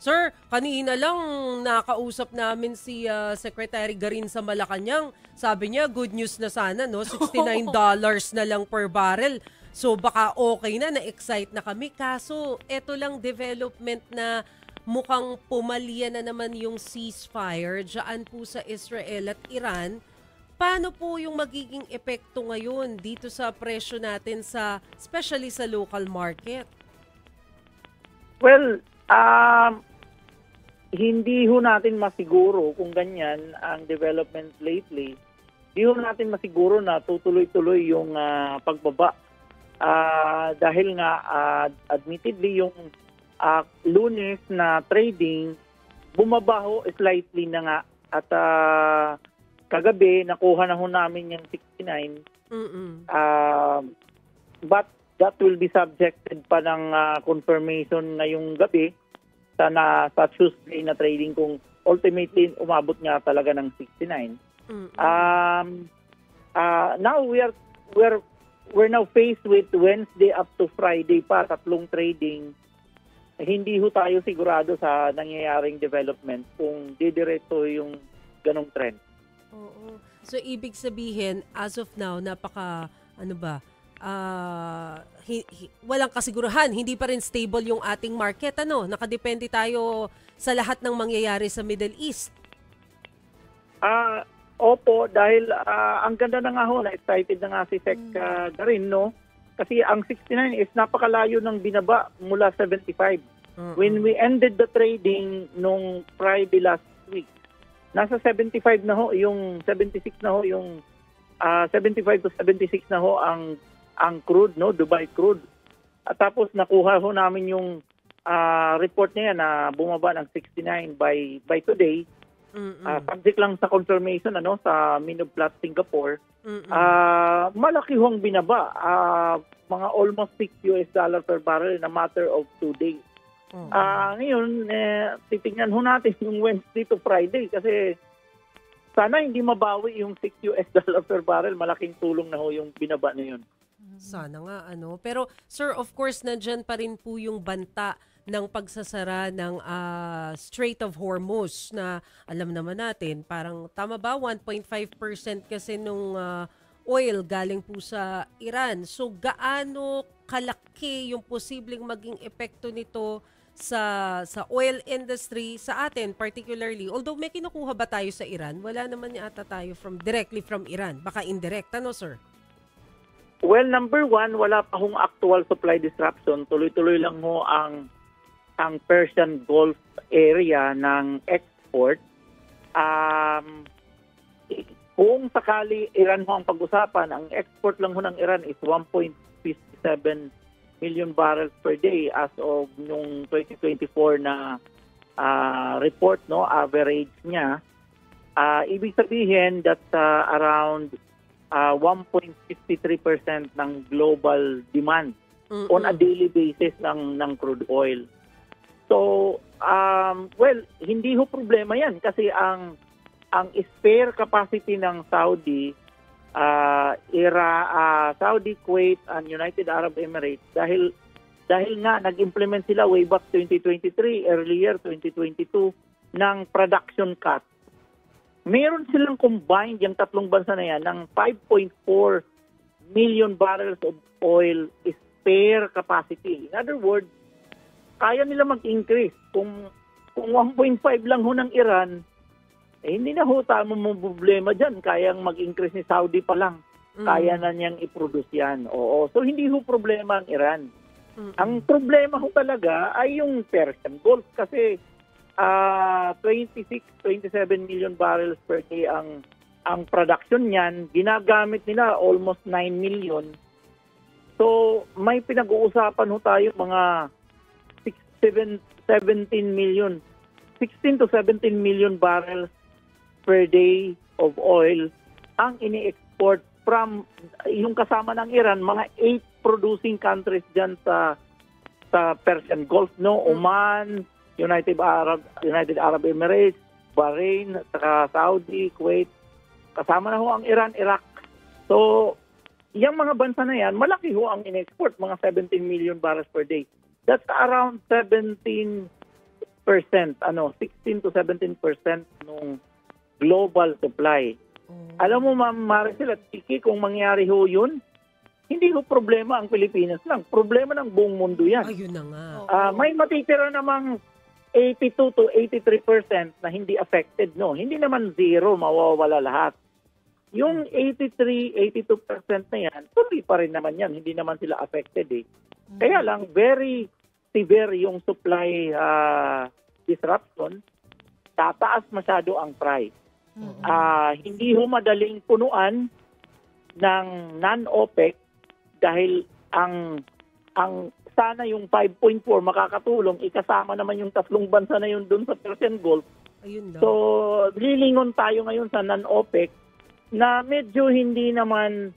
Sir, kanina lang nakausap namin si Secretary Garin sa Malacanang. Sabi niya, good news na sana, no? $69 na lang per barrel. So baka okay na, na-excite na kami. Kaso, eto lang development na mukhang pumalya na naman yung ceasefire dyan po sa Israel at Iran. Paano po yung magiging epekto ngayon dito sa presyo natin especially sa local market? Well, hindi ho natin masiguro kung ganyan ang development lately. Hindi ho natin masiguro na tutuloy-tuloy yung pagbaba. Dahil nga, admittedly, yung Lunes na trading, bumaba ho slightly na nga. At kagabi, nakuha na ho namin yung 69. But that will be subjected pa ng confirmation ngayong gabi sa Tuesday na trading kung ultimately umabot nga talaga ng 69. Now we're now faced with Wednesday up to Friday pa, tatlong trading. Hindi ho tayo sigurado sa nangyayaring development kung didiretso yung ganong trend. Oo. So ibig sabihin, as of now, walang kasiguruhan, hindi pa rin stable yung ating market, nakadepende tayo sa lahat ng mangyayari sa Middle East. Opo, dahil ang ganda na nga ho, na-excited na nga si Sec Garin, no? Kasi ang 69 is napakalayo ng binaba mula 75. When we ended the trading nung Friday last week, nasa 75 na ho, yung 76 na ho, yung 75 to 76 na ho ang crude, no, Dubai crude. At tapos nakuha ho namin yung report niya na bumaba ng 69 by today. Subject lang sa confirmation sa Minoplat Singapore. Malaki hong binaba, mga almost $6 per barrel in a matter of 2 days. Ngayon, titingnan ho natin yung Wednesday to Friday kasi sana hindi mabawi yung $6 per barrel. Malaking tulong na ho yung binaba na yun. Sana nga, Pero, sir, of course, nandyan pa rin po yung banta ng pagsasara ng Strait of Hormuz na alam naman natin, parang tama ba, 1.5% kasi nung oil galing po sa Iran. So, gaano kalaki yung posibleng maging epekto nito sa oil industry sa atin particularly? Although may kinukuha ba tayo sa Iran? Wala naman yata tayo directly from Iran. Baka indirect, sir? Well, number one, wala pa hong actual supply disruption. Tuloy-tuloy lang ho ang Persian Gulf area ng export. Kung sakali Iran ho ang pag-usapan, ang export lang ho ng Iran is 1.57 million barrels per day as of nung 2024 na report, average niya. Ibig sabihin that around 1.53% ng global demand on a daily basis ng crude oil. So, well, hindi ho problema yan kasi ang spare capacity ng Saudi, Saudi, Kuwait, and United Arab Emirates dahil nga nag-implement sila way back 2023, earlier 2022 ng production cut. Meron silang combined yung tatlong bansa na yan ng 5.4 million barrels of oil spare capacity. In other words, kaya nila mag-increase. Kung 1.5 lang ho ng Iran, hindi na ho tama mo problema dyan. Kayang mag-increase ni Saudi pa lang. Kaya na niyang i-produce yan. Oo. So hindi ho problema ang Iran. Ang problema ho talaga ay yung Persian Gulf kasi 27 million barrels per day ang production niyan. Ginagamit nila almost 9 million. So may pinag-uusapan ho tayo mga 16 to 17 million barrels per day of oil ang ini-export from yung kasama ng Iran, mga 8 producing countries dyan sa Persian Gulf, Oman, United Arab Emirates, Bahrain, saka Saudi, Kuwait. Kasama na ho ang Iran, Iraq. So, yung mga bansa na yan, malaki ho ang in-export, mga 17 million barrels per day. That's around 17 16 to 17% nung global supply. Alam mo, Ma'am Maricel at Kiki, kung mangyari ho yun, hindi ho problema ang Pilipinas lang. Problema ng buong mundo yan. Ayun na nga. May matitira namang 82 to 83% na hindi affected, no? Hindi naman zero, mawawala lahat. Yung 83-82% na yan, tuloy pa rin naman yan. Hindi naman sila affected eh. Kaya lang, very severe yung supply disruption. Tataas masyado ang price. Hindi ho madaling punuan ng non-OPEC dahil ang sana yung 5.4 makakatulong, ikasama naman yung tatlong bansa na yun dun sa Persian Gulf. Ayun daw. So, lilingon tayo ngayon sa non-OPEC na medyo hindi naman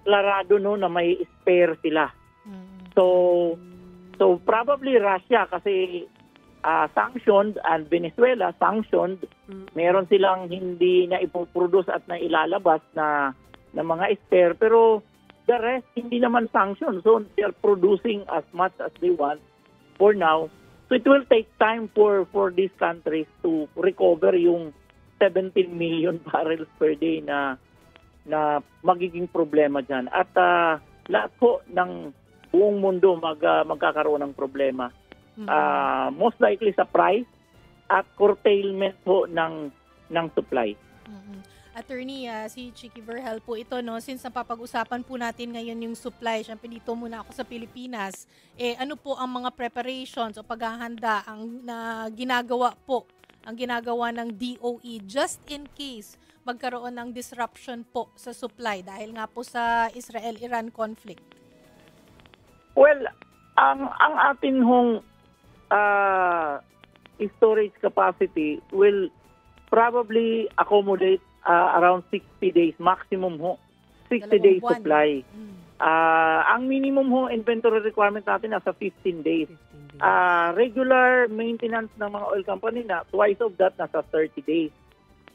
klarado no na may spare sila. So probably Russia kasi sanctioned and Venezuela sanctioned. Meron silang hindi na ipoproduce at na ilalabas na mga spare, pero the rest hindi naman sanctioned. So they are producing as much as they want for now. So it will take time for these countries to recover yung 17 million barrels per day na magiging problema dyan. At lahat po ng buong mundo magkakaroon ng problema. Most likely sa price at curtailment po ng supply. Attorney, si Chiqui Vergel po ito, no? Since napapag-usapan po natin ngayon yung supply, syempre dito muna ako sa Pilipinas, ano po ang mga preparations o paghahanda na ginagawa ng DOE just in case magkaroon ng disruption po sa supply dahil nga po sa Israel-Iran conflict? Well, ang atin hong storage capacity will probably accommodate around 60 days maximum ho. 60 days supply. Ang minimum ho inventory requirement natin nasa 15 days. Regular maintenance ng mga oil company na twice of that nasa 30 days.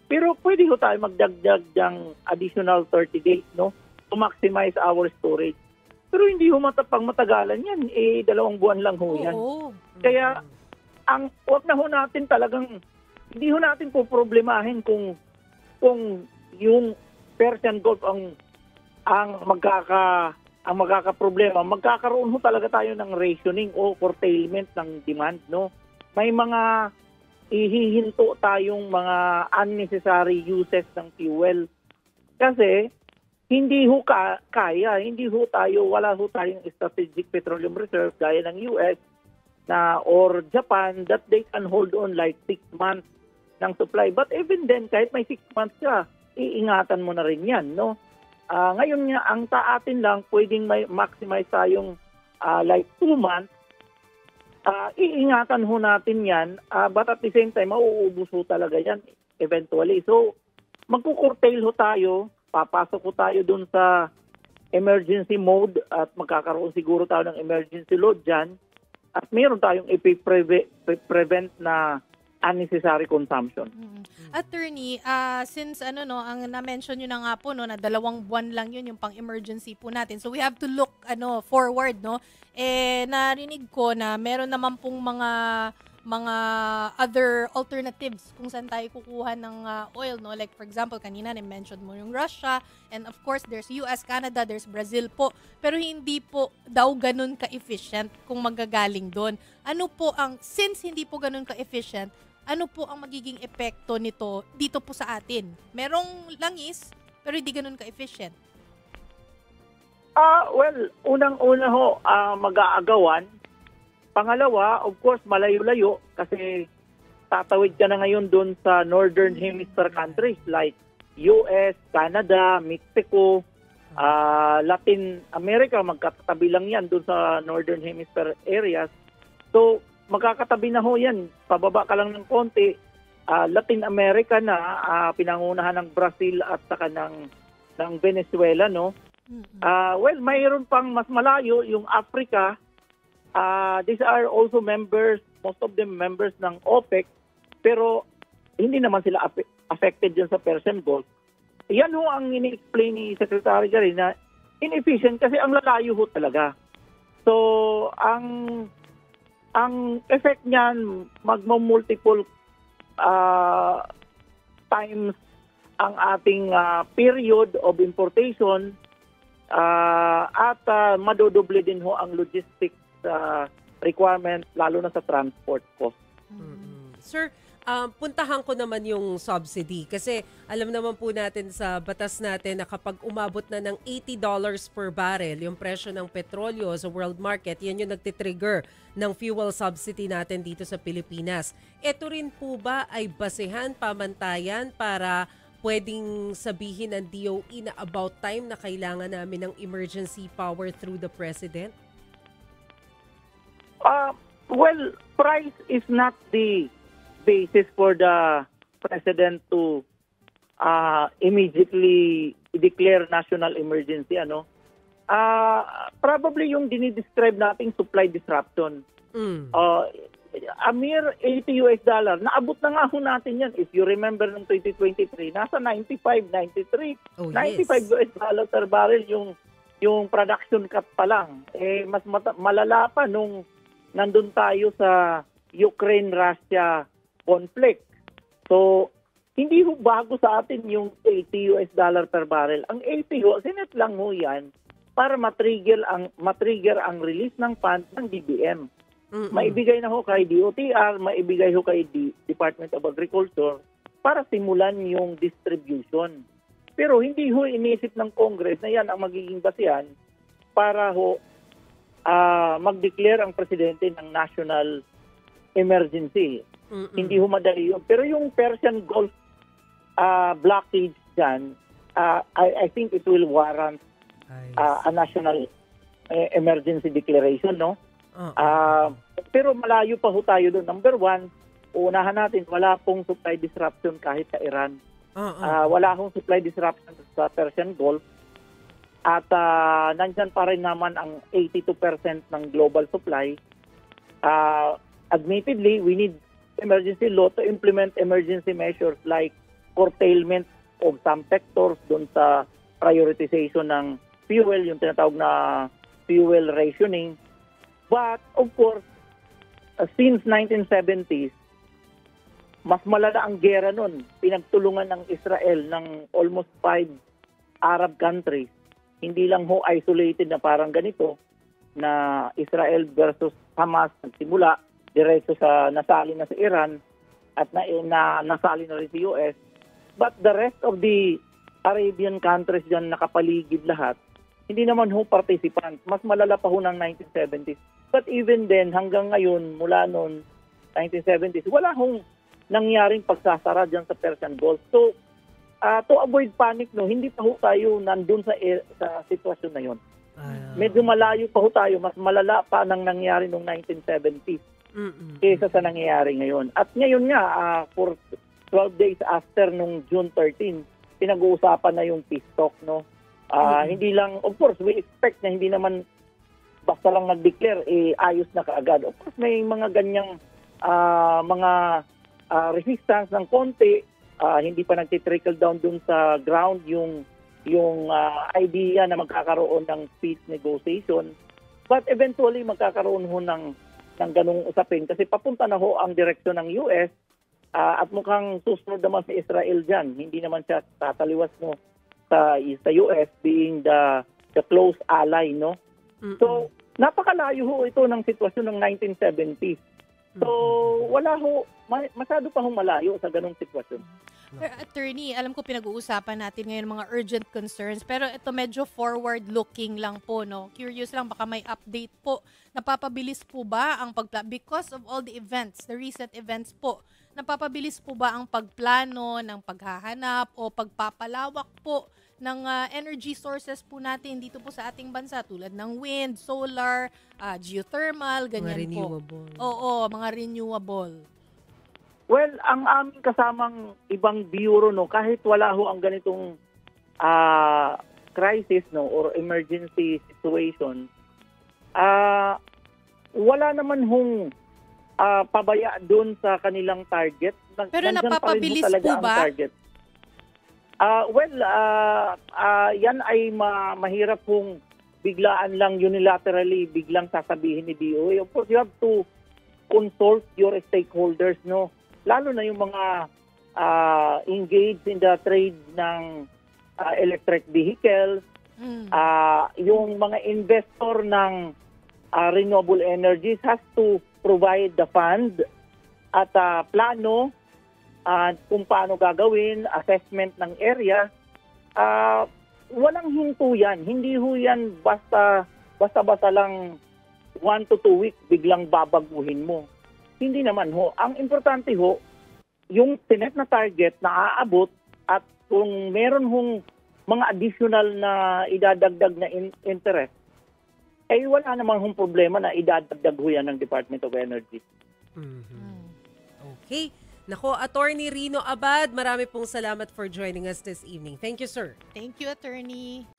Pero pwede ho tayo magdagdag ng additional 30 days, no? To maximize our storage. Pero hindi ho matagalan yan. 2 buwan lang ho yan. Kaya, wag na ho natin talagang, hindi ho natin po problemahin kung yung Persian Gulf ang magkakaproblema. Magkakaroon ho talaga tayo ng rationing o curtailment ng demand, no? May mga ihihinto tayong mga unnecessary uses ng fuel. Kasi hindi ho kaya, wala ho tayong strategic petroleum reserve gaya ng US or Japan that they can hold on like 6 months ng supply. But even then, kahit may 6 months ka, iingatan mo na rin yan, no? Ngayon nga, ang atin lang, pwedeng maximize tayong like 2 months. Iingatan ho natin yan, but at the same time, mauubos ho talaga yan eventually. So, magkukurtail ho tayo, papasok ho tayo dun sa emergency mode at magkakaroon siguro tayo ng emergency load dyan at mayroon tayong prevent na unnecessary consumption. Attorney, since ang na-mention nyo na nga po no, na 2 buwan lang yun yung pang-emergency po natin. So we have to look forward, no? Narinig ko na meron naman pong mga other alternatives kung saan tayo kukuha ng oil, no? Like for example, kanina na-mention mo yung Russia, and of course there's US, Canada, there's Brazil po. Pero hindi po daw ganun ka-efficient kung magagaling doon. Since hindi po ganun ka-efficient, ano po ang magiging epekto nito dito po sa atin? Merong langis, pero hindi ganun ka-efficient. Well, unang-una ho, mag-aagawan. Pangalawa, of course, malayo-layo kasi tatawid ka na ngayon doon sa Northern Hemisphere countries like US, Canada, Mexico, Latin America, magkatabi lang yan doon sa Northern Hemisphere areas. So, magkakatabi na ho yan. Pababa ka lang ng konti. Latin America na, pinangunahan ng Brazil at saka ng Venezuela, no? Well, mayroon pang mas malayo, yung Africa. These are also members, most of them members ng OPEC, pero hindi naman sila affected dyan sa Persian Gulf. Yan ho ang ini-explain ni Secretary Gary na inefficient kasi ang lalayo ho talaga. So, ang ang effect niyan magmo-multiple times ang ating period of importation at madodoble din ho ang logistics requirement lalo na sa transport cost. Sir, puntahan ko naman yung subsidy kasi alam naman po natin sa batas natin na kapag umabot na ng $80 per barrel yung presyo ng petrolyo sa world market, yan yung nagtitrigger ng fuel subsidy natin dito sa Pilipinas. Ito rin po ba ay basehan, pamantayan para pwedeng sabihin ng DOE na about time na kailangan namin ng emergency power through the President? Well, price is not the basis for the President to immediately declare national emergency. Probably yung dinidescribe nating supply disruption. A mere $80, naabot na nga ho natin yan. If you remember ng 2023, nasa 95, 93. Oh, yes. $95 per barrel yung production cut pa lang. Mas malala pa nung nandun tayo sa Ukraine-Russia conflict. So, hindi ho bago sa atin yung $80 per barrel. Ang 80 ho, sinet lang ho yan para matrigger ang release ng funds ng DBM. Maibigay na ho kay DOTR, maibigay ho kay Department of Agriculture para simulan yung distribution. Pero hindi ho inisip ng Congress na yan ang magiging basihan para ho mag-declare ang presidente ng national emergency. Hindi ho madali yun. Pero yung Persian Gulf blockage dyan, I think it will warrant a national emergency declaration, no? Pero malayo pa ho tayo doon. Number one, unahan natin, wala pong supply disruption kahit sa Iran. Wala hong supply disruption sa Persian Gulf. At nandyan pa rin naman ang 82% ng global supply. Admittedly, we need emergency law to implement emergency measures like curtailment of some sectors doon sa prioritization ng fuel, yung tinatawag na fuel rationing. But, of course, since 1970s, mas malala ang gera nun. Pinagtulungan ng Israel ng almost 5 Arab countries. Hindi lang ho isolated na parang ganito na Israel versus Hamas nagsimula, diretso sa nasali na sa Iran at nasali na rin sa US. But the rest of the Arabian countries dyan nakapaligid lahat, hindi naman ho participant. Mas malala pa ho ng 1970s. But even then, hanggang ngayon, mula noon, 1970s, wala hong nangyaring pagsasara dyan sa Persian Gulf. So, to avoid panic, no, hindi pa ho tayo nandun sa sitwasyon na yon. Medyo malayo pa ho tayo, mas malala pa nang nangyari noong 1970s kaysa sa nangyayari ngayon. At ngayon nga, for 12 days after nung June 13, pinag-uusapan na yung peace talk, no? Hindi lang, of course, we expect na hindi naman basta lang nag-declare, ayos na kaagad. Of course, may mga ganyang mga resistance ng konti, hindi pa nagtitrickle down dun sa ground yung idea na magkakaroon ng peace negotiation. But eventually, magkakaroon ho ng ganung usapin kasi papunta na ho ang direksyon ng US at mukhang susunod naman sa Israel dyan. Hindi naman siya tataliwas no sa US being the close ally, no? So, napakalayo ho ito ng sitwasyon ng 1970s. So, wala ho, masyado pa hong malayo sa ganung sitwasyon. Attorney, alam ko pinag-uusapan natin ngayon mga urgent concerns, pero ito medyo forward-looking lang po, no? Curious lang, baka may update po. Napapabilis po ba ang because of all the events, the recent events po, napapabilis po ba ang pagplano ng paghahanap o pagpapalawak po ng energy sources po natin dito po sa ating bansa tulad ng wind, solar, geothermal, ganyan mga renewable. po. Oo, mga renewable. Well, ang aming kasamang ibang bureau, no, kahit wala ho ang ganitong crisis, no, or emergency situation, wala naman hong pabaya doon sa kanilang target. Pero Nandyan napapabilis pa rin ho talaga po ang ba? target. Yan ay mahirap kung biglaan lang unilaterally, biglang sasabihin ni DOE. Of course, you have to consult your stakeholders, no? Lalo na yung mga engaged in the trade ng electric vehicles, yung mga investor ng renewable energies has to provide the fund at plano kung paano gagawin, assessment ng area. Walang hinto yan. Hindi ho yan basta lang 1 to 2 weeks biglang babaguhin mo. Hindi naman ho. Ang importante ho, yung sinet na target na aabot at kung meron hong mga additional na idadagdag na interest, wala namang hong problema na idadagdag ho yan ng Department of Energy. Okay. Nako, Attorney Rino Abad, marami pong salamat for joining us this evening. Thank you, sir. Thank you, Attorney.